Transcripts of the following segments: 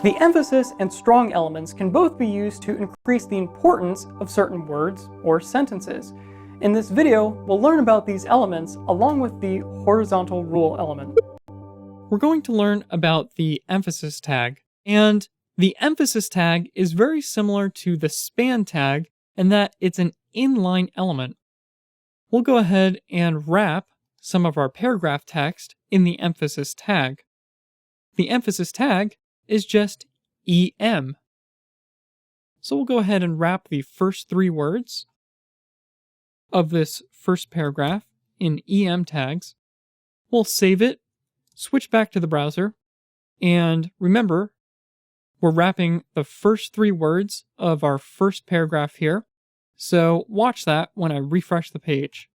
The emphasis and strong elements can both be used to increase the importance of certain words or sentences. In this video, we'll learn about these elements along with the horizontal rule element. We're going to learn about the emphasis tag, and the emphasis tag is very similar to the span tag in that it's an inline element. We'll go ahead and wrap some of our paragraph text in the emphasis tag. The emphasis tag is just EM. So we'll go ahead and wrap the first three words of this first paragraph in EM tags. We'll save it, switch back to the browser, and remember, we're wrapping the first three words of our first paragraph here. So watch that when I refresh the page.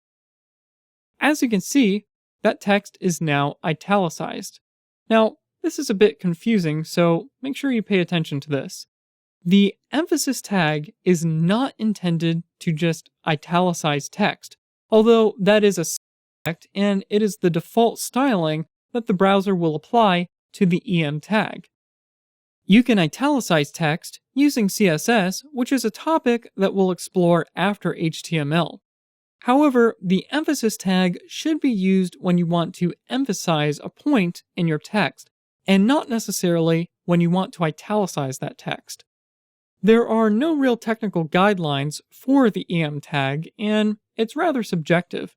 As you can see, that text is now italicized. Now, this is a bit confusing, so make sure you pay attention to this. The emphasis tag is not intended to just italicize text, although that is a subject and it is the default styling that the browser will apply to the EM tag. You can italicize text using CSS, which is a topic that we'll explore after HTML. However, the emphasis tag should be used when you want to emphasize a point in your text, and not necessarily when you want to italicize that text. There are no real technical guidelines for the EM tag, and it's rather subjective.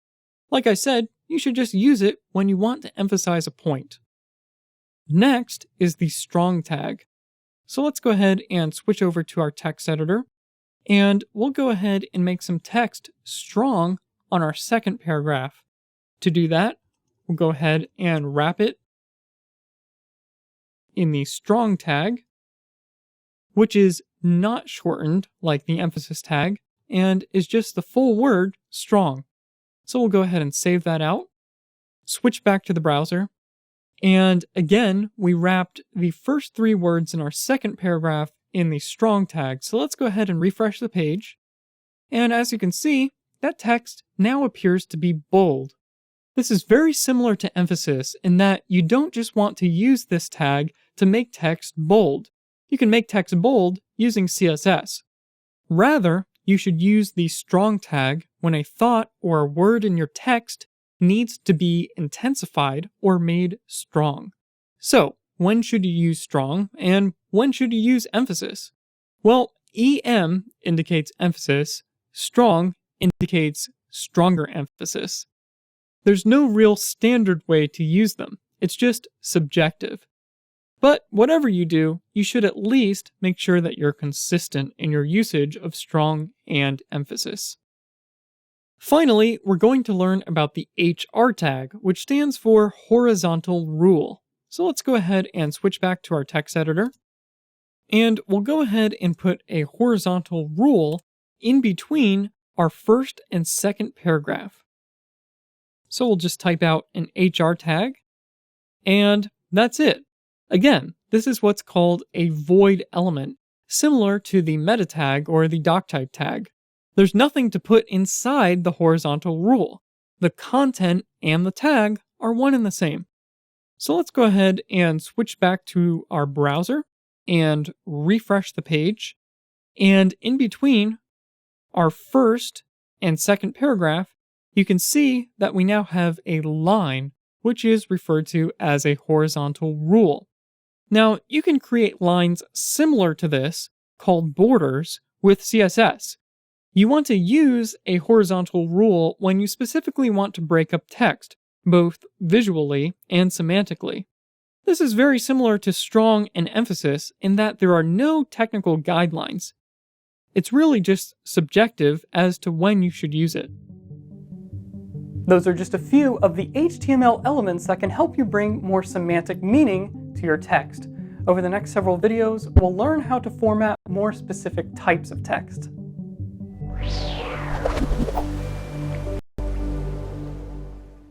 Like I said, you should just use it when you want to emphasize a point. Next is the strong tag. So let's go ahead and switch over to our text editor, and we'll go ahead and make some text strong on our second paragraph. To do that, we'll go ahead and wrap it in the strong tag, which is not shortened like the emphasis tag, and is just the full word strong. So we'll go ahead and save that out, switch back to the browser, and again, we wrapped the first three words in our second paragraph in the strong tag. So let's go ahead and refresh the page. And as you can see, that text now appears to be bold. This is very similar to emphasis in that you don't just want to use this tag to make text bold. You can make text bold using CSS. Rather, you should use the strong tag when a thought or a word in your text needs to be intensified or made strong. So, when should you use strong and when should you use emphasis? Well, EM indicates emphasis, strong indicates stronger emphasis. There's no real standard way to use them. It's just subjective. But whatever you do, you should at least make sure that you're consistent in your usage of strong and emphasis. Finally, we're going to learn about the HR tag, which stands for horizontal rule. So let's go ahead and switch back to our text editor. And we'll go ahead and put a horizontal rule in between our first and second paragraph. So we'll just type out an HR tag, and that's it. Again, this is what's called a void element, similar to the meta tag or the doctype tag. There's nothing to put inside the horizontal rule. The content and the tag are one and the same. So let's go ahead and switch back to our browser and refresh the page. And in between our first and second paragraph, you can see that we now have a line, which is referred to as a horizontal rule. Now, you can create lines similar to this, called borders, with CSS. You want to use a horizontal rule when you specifically want to break up text, both visually and semantically. This is very similar to strong and emphasis in that there are no technical guidelines. It's really just subjective as to when you should use it. Those are just a few of the HTML elements that can help you bring more semantic meaning to your text. Over the next several videos, we'll learn how to format more specific types of text.